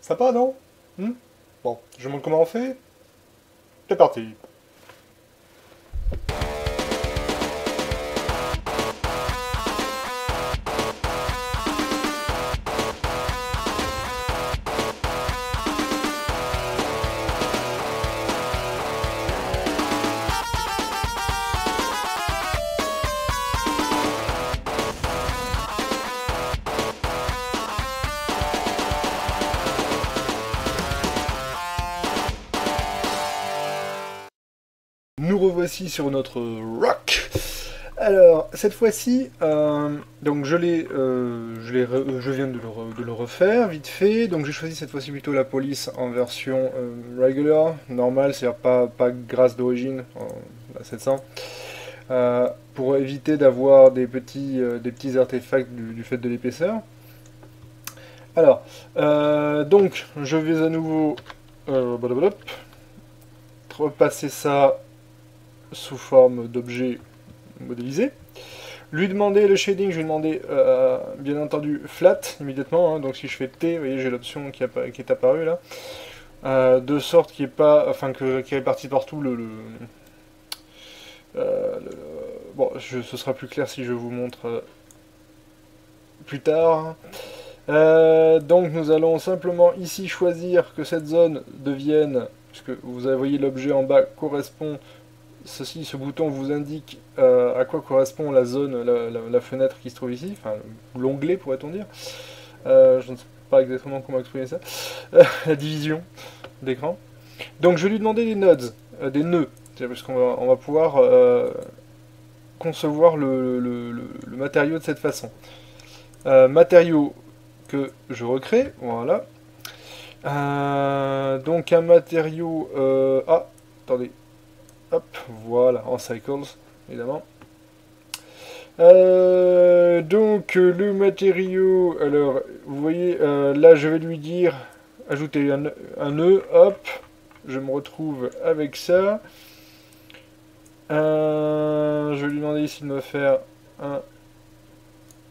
Sympa, non? Bon, je vous montre comment on fait. C'est parti. Nous revoici sur notre rock. Alors cette fois-ci, donc je viens de le refaire vite fait. Donc j'ai choisi cette fois-ci plutôt la police en version regular, normale, c'est-à-dire pas grasse d'origine, la 700, pour éviter d'avoir des petits artefacts du fait de l'épaisseur. Alors, donc je vais à nouveau repasser ça sous forme d'objet modélisé. Lui demander le shading, je vais demander bien entendu flat immédiatement, hein, donc si je fais T, vous voyez j'ai l'option qui est apparue là, de sorte qu'il n'y ait pas, enfin qu'il répartit partout bon, ce sera plus clair si je vous montre plus tard. Donc nous allons simplement ici choisir que cette zone devienne, puisque vous voyez l'objet en bas correspond. Ce bouton vous indique à quoi correspond la zone, la fenêtre qui se trouve ici, enfin l'onglet pourrait-on dire. Je ne sais pas exactement comment exprimer ça. La division d'écran. Donc je vais lui demander des nodes, des nœuds, parce qu'on va pouvoir concevoir le matériau de cette façon. Matériau que je recrée, voilà. Donc un matériau... ah, attendez. Hop, voilà, en cycles, évidemment. Donc, le matériau, alors, vous voyez, là, je vais lui dire, ajouter un nœud, hop, je me retrouve avec ça. Je vais lui demander ici de me faire un...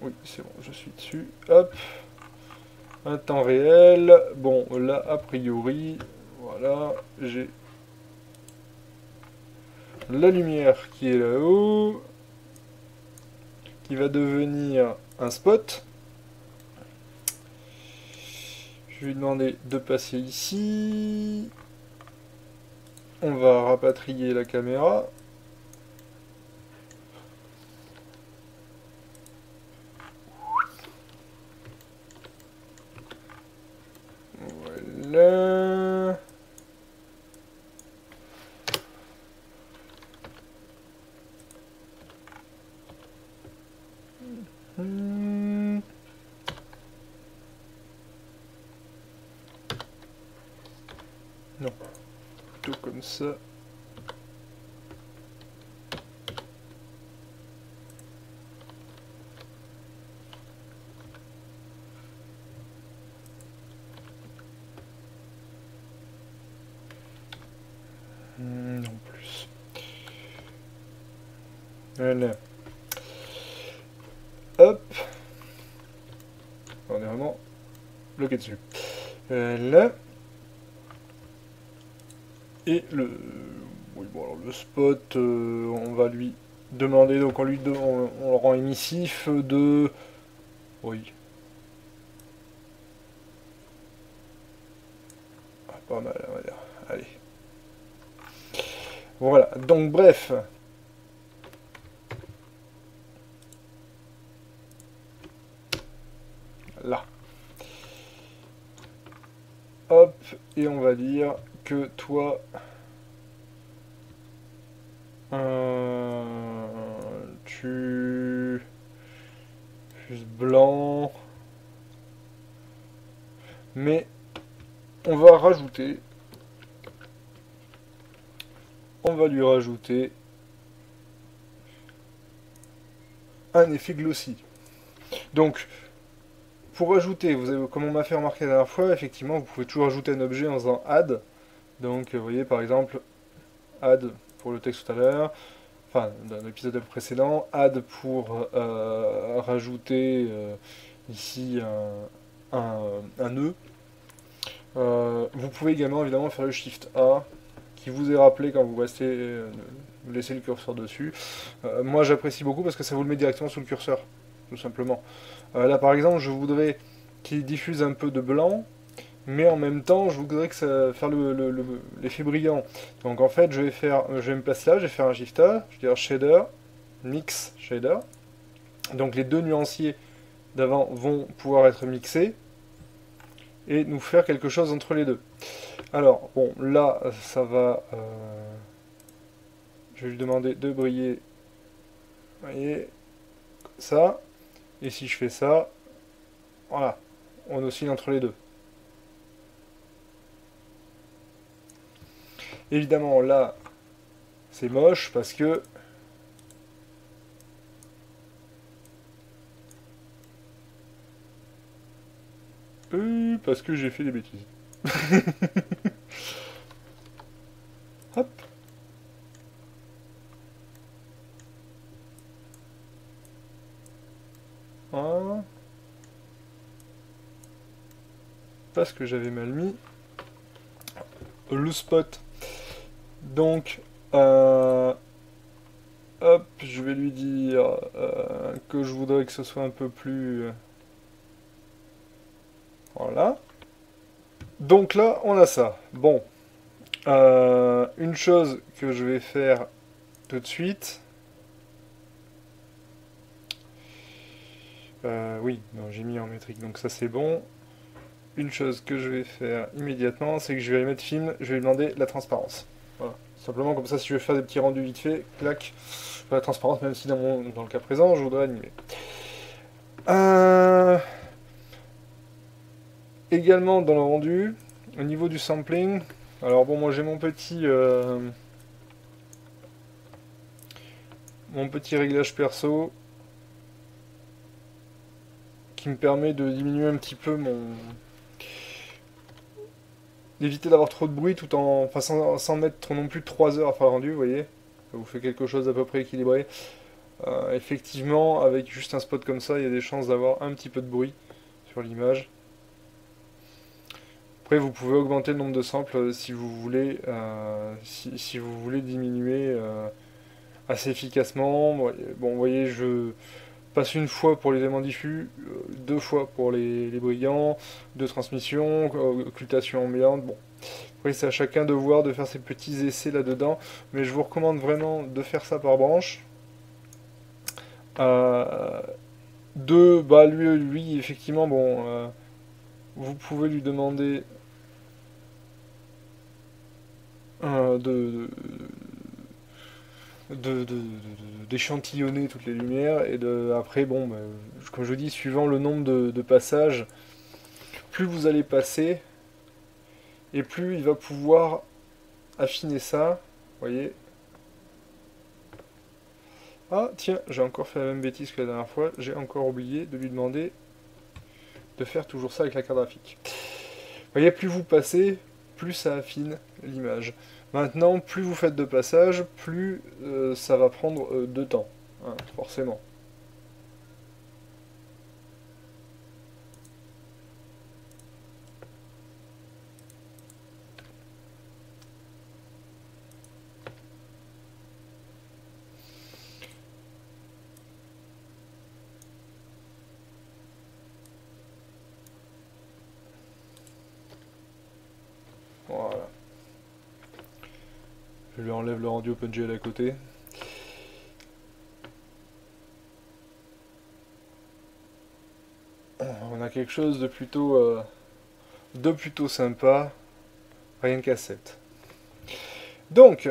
Oui, c'est bon, je suis dessus, hop. Un temps réel, bon, là, a priori, voilà, j'ai... la lumière qui est là-haut, qui va devenir un spot. Je vais lui demander de passer ici. On va rapatrier la caméra. Voilà. Non, plutôt comme ça. Non plus. Voilà. Hop. On est vraiment bloqué dessus. Là. Et oui, bon, alors le spot, on va lui demander, donc on le rend émissif de... Oui. Ah, pas mal, on va dire. Allez. Voilà, donc bref. Là. Hop, et on va dire que toi... tu... Juste blanc. Mais on va rajouter... On va lui rajouter un effet glossy. Donc, pour ajouter, comme on m'a fait remarquer la dernière fois, effectivement, vous pouvez toujours ajouter un objet en faisant add. Donc, vous voyez, par exemple, add pour le texte tout à l'heure, enfin, dans l'épisode précédent, add pour rajouter ici un nœud. Vous pouvez également évidemment faire le Shift A, qui vous est rappelé quand vous restez, vous laissez le curseur dessus. Moi j'apprécie beaucoup parce que ça vous le met directement sous le curseur, tout simplement. Là par exemple, je voudrais qu'il diffuse un peu de blanc, mais en même temps, je voudrais que ça faire l'effet brillant. Donc en fait, je vais me placer là, je vais faire un Shift A, je vais dire Shader, Mix Shader. Donc les deux nuanciers d'avant vont pouvoir être mixés et nous faire quelque chose entre les deux. Alors, bon, là, ça va... je vais lui demander de briller. Vous voyez, ça. Et si je fais ça, voilà, on oscille entre les deux. Évidemment, là, c'est moche parce que... parce que j'ai fait des bêtises. Hop. Voilà. Parce que j'avais mal mis le spot. Donc, hop, je vais lui dire que je voudrais que ce soit un peu plus... voilà. Donc là, on a ça. Bon, une chose que je vais faire tout de suite. Oui, non, j'ai mis en métrique, donc ça c'est bon. Une chose que je vais faire immédiatement, c'est que je vais aller mettre film, je vais lui demander la transparence. Voilà. Simplement comme ça, si je veux faire des petits rendus vite fait, clac, la transparence, même si dans le cas présent, je voudrais animer. Également dans le rendu, au niveau du sampling, alors bon, moi j'ai mon petit réglage perso qui me permet de diminuer un petit peu d'éviter d'avoir trop de bruit tout en... Enfin, sans mettre non plus 3 heures à faire le rendu, vous voyez. Ça vous fait quelque chose d'à peu près équilibré. Effectivement, avec juste un spot comme ça, il y a des chances d'avoir un petit peu de bruit sur l'image. Après, vous pouvez augmenter le nombre de samples si vous voulez, si vous voulez diminuer assez efficacement. Bon, vous voyez, je passe une fois pour les éléments diffus, 2 fois pour les brillants, de transmission, occultation ambiante. Bon, après, c'est à chacun de voir, de faire ses petits essais là-dedans, mais je vous recommande vraiment de faire ça par branche. Bah lui, effectivement, bon, vous pouvez lui demander d'échantillonner toutes les lumières et après, bon, bah, comme je dis, suivant le nombre de passages, plus vous allez passer et plus il va pouvoir affiner ça. Vous voyez. Ah, tiens, j'ai encore fait la même bêtise que la dernière fois. J'ai encore oublié de lui demander de faire toujours ça avec la carte graphique. Vous voyez, plus vous passez, plus ça affine l'image. Maintenant, plus vous faites de passages, plus ça va prendre de temps, hein, forcément. Voilà. Je lui enlève le rendu OpenGL à côté. On a quelque chose de plutôt sympa, rien qu'à 7. Donc,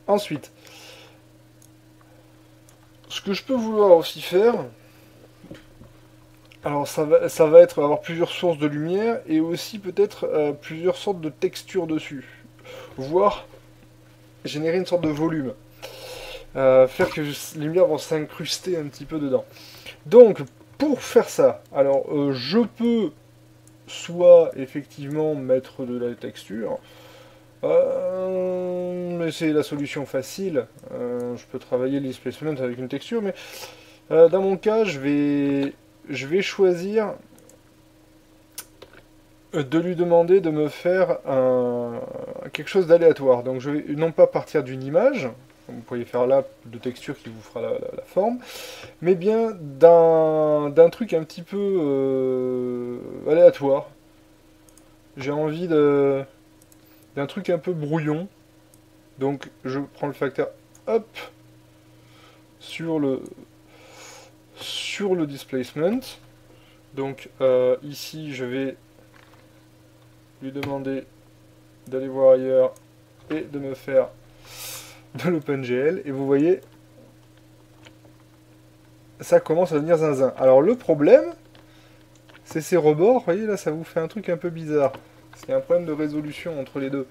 ensuite, ce que je peux vouloir aussi faire, alors ça va être avoir plusieurs sources de lumière et aussi peut-être plusieurs sortes de textures dessus, voire générer une sorte de volume, faire que les lumières vont s'incruster un petit peu dedans. Donc, pour faire ça, alors je peux soit effectivement mettre de la texture, mais c'est la solution facile. Je peux travailler le displacement avec une texture, mais dans mon cas, je vais choisir de lui demander de me faire quelque chose d'aléatoire. Donc je vais non pas partir d'une image, comme vous pourriez faire là, de texture qui vous fera la forme, mais bien d'un truc un petit peu aléatoire. J'ai envie d'un truc un peu brouillon. Donc je prends le facteur, hop, sur le displacement. Donc ici je vais lui demander d'aller voir ailleurs et de me faire de l'OpenGL. Et vous voyez, ça commence à devenir zinzin. Alors le problème, c'est ces rebords. Vous voyez là, ça vous fait un truc un peu bizarre. Il y a un problème de résolution entre les deux.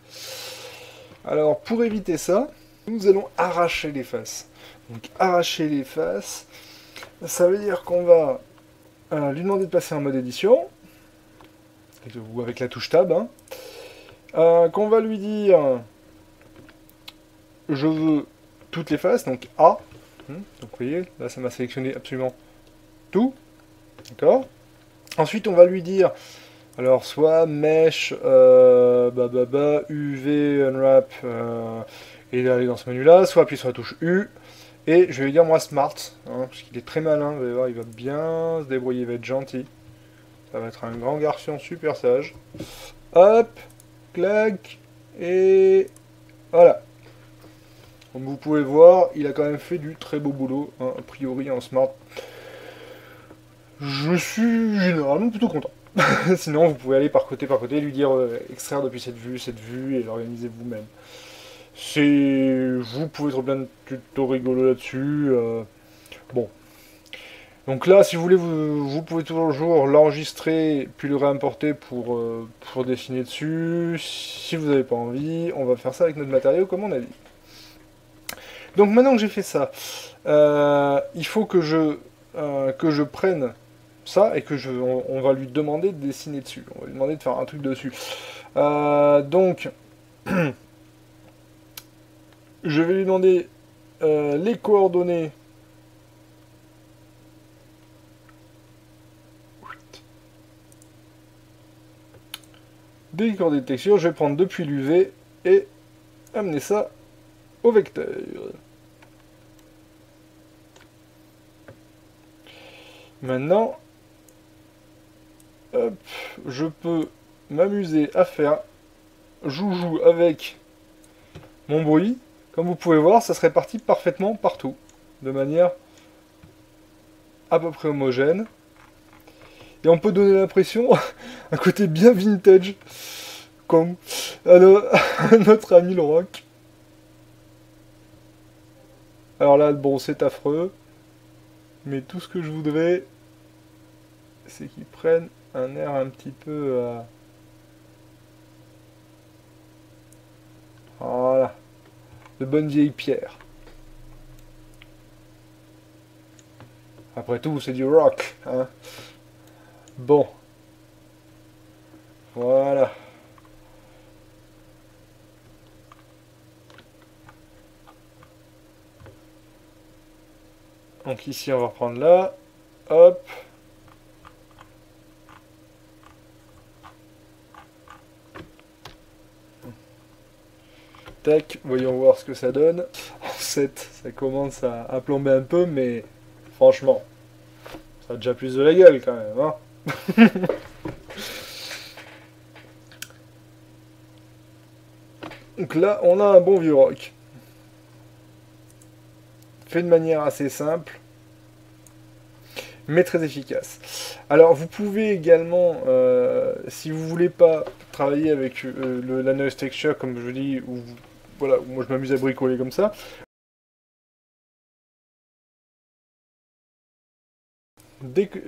Alors pour éviter ça, nous allons arracher les faces. Donc arracher les faces, ça veut dire qu'on va lui demander de passer en mode édition, ou avec la touche Tab, hein. Qu'on va lui dire je veux toutes les faces, donc A. Donc vous voyez, là ça m'a sélectionné absolument tout. D'accord. Ensuite on va lui dire, alors soit Mesh, UV, Unwrap, et d'aller dans ce menu là, soit appuyer sur la touche U, et je vais lui dire moi Smart, hein, parce qu'il est très malin, vous allez voir, il va bien se débrouiller, il va être gentil. Ça va être un grand garçon super sage. Hop, clac, et voilà. Comme vous pouvez voir, il a quand même fait du très beau boulot, hein, a priori en Smart. Je suis généralement plutôt content. Sinon, vous pouvez aller par côté, lui dire extraire depuis cette vue, et l'organiser vous-même. Vous pouvez trouver plein de tutos rigolos là-dessus. Bon. Donc là, si vous voulez, vous pouvez toujours l'enregistrer, puis le réimporter pour dessiner dessus. Si vous n'avez pas envie, on va faire ça avec notre matériau, comme on a dit. Donc maintenant que j'ai fait ça, il faut que je prenne ça et on va lui demander de dessiner dessus. On va lui demander de faire un truc dessus. Donc, je vais lui demander les coordonnées des coordonnées de texture. Je vais prendre depuis l'UV et amener ça au vecteur. Maintenant, hop, je peux m'amuser à faire joujou avec mon bruit. Comme vous pouvez voir, ça se répartit parfaitement partout, de manière à peu près homogène. Et on peut donner l'impression, un côté bien vintage, comme à notre ami le rock. Alors là, bon, c'est affreux. Mais tout ce que je voudrais, c'est qu'ils prennent un air un petit peu... Voilà. De bonne vieille pierre. Après tout, c'est du rock, hein. Bon. Voilà. Donc ici, on va reprendre là. Hop. Tac, voyons voir ce que ça donne. En 7, ça commence à plomber un peu, mais franchement, ça a déjà plus de la gueule quand même, hein. Donc là, on a un bon vieux rock. Fait de manière assez simple, mais très efficace. Alors, vous pouvez également, si vous voulez pas travailler avec la noise texture, comme je dis, ou voilà, moi je m'amuse à bricoler comme ça.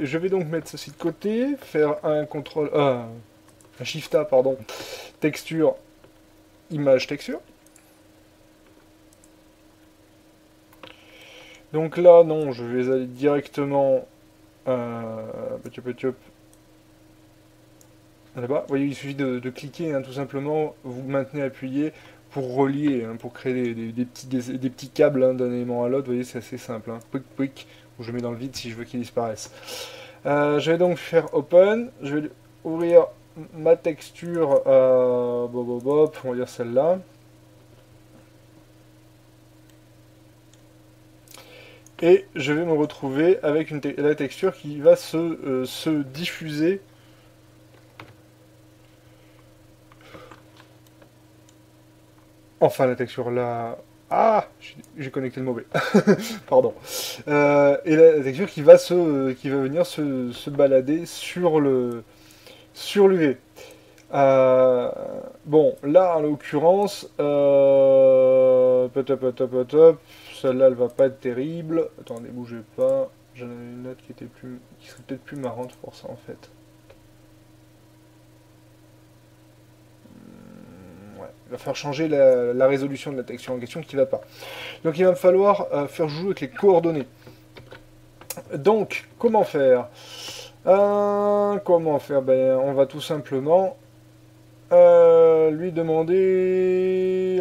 Je vais donc mettre ceci de côté, faire un contrôle, un Shift A, pardon, texture, image texture. Donc là, non, je vais aller directement là-bas. Vous voyez, il suffit de cliquer, hein, tout simplement, vous maintenez appuyé pour relier, hein, pour créer des petits câbles, hein, d'un élément à l'autre. Vous voyez, c'est assez simple. Hein. Quick, où je mets dans le vide si je veux qu'il disparaisse. Je vais donc faire Open, je vais ouvrir ma texture, on va dire celle-là. Et je vais me retrouver avec la texture qui va se diffuser. Enfin, la texture là... Ah, j'ai connecté le mauvais. Pardon. Et la texture qui va venir se balader sur l'UV. Bon, là en l'occurrence, celle-là elle va pas être terrible. Attendez, bougez pas. J'en avais une autre qui serait peut-être plus marrante pour ça en fait. Ouais, il va falloir changer la résolution de la texture en question qui va pas. Donc il va me falloir faire jouer avec les coordonnées. Donc, comment faire? Ben, on va tout simplement on va lui demander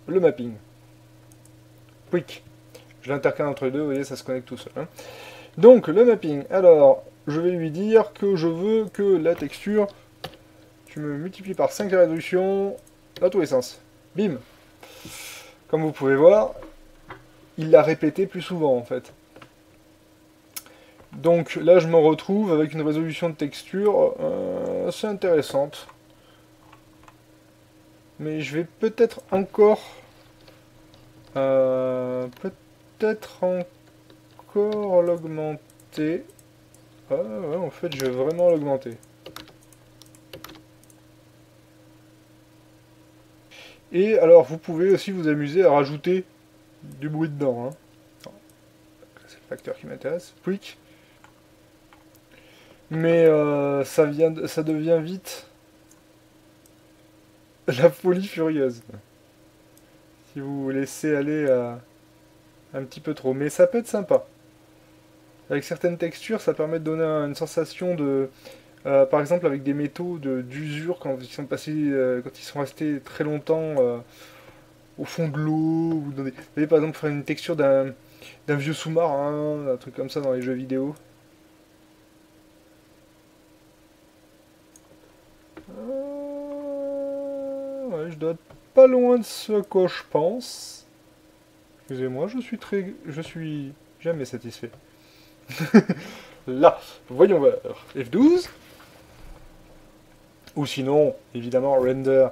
le mapping. Quick. Je l'intercale entre les deux, vous voyez, ça se connecte tout seul. Hein. Donc, le mapping. Alors, je vais lui dire que je veux que la texture, tu me multiplies par 5 la résolution dans tous les sens. Bim. Comme vous pouvez voir, il l'a répété plus souvent, en fait. Donc là, je me retrouve avec une résolution de texture assez intéressante. Mais je vais peut-être encore... l'augmenter. Ah ouais, en fait, je vais vraiment l'augmenter. Et alors, vous pouvez aussi vous amuser à rajouter du bruit dedans. Hein. C'est le facteur qui m'intéresse. Quick. Mais ça devient vite la folie furieuse. Si vous vous laissez aller un petit peu trop. Mais ça peut être sympa. Avec certaines textures, ça permet de donner une sensation de... par exemple, avec des métaux d'usure, quand ils sont restés très longtemps au fond de l'eau. Vous voyez, par exemple, faire une texture d'un vieux sous-marin, un truc comme ça dans les jeux vidéo. Ouais, je dois être pas loin de ce que je pense. Excusez-moi, je suis jamais satisfait. Là, voyons voir. F12. Ou sinon, évidemment, render,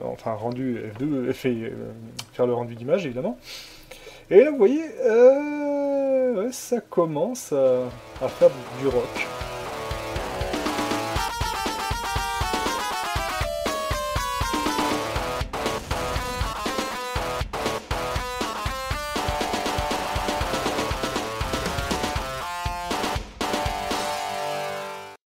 enfin rendu F2, faire le rendu d'image, évidemment. Et là, vous voyez, ouais, ça commence à faire du rock.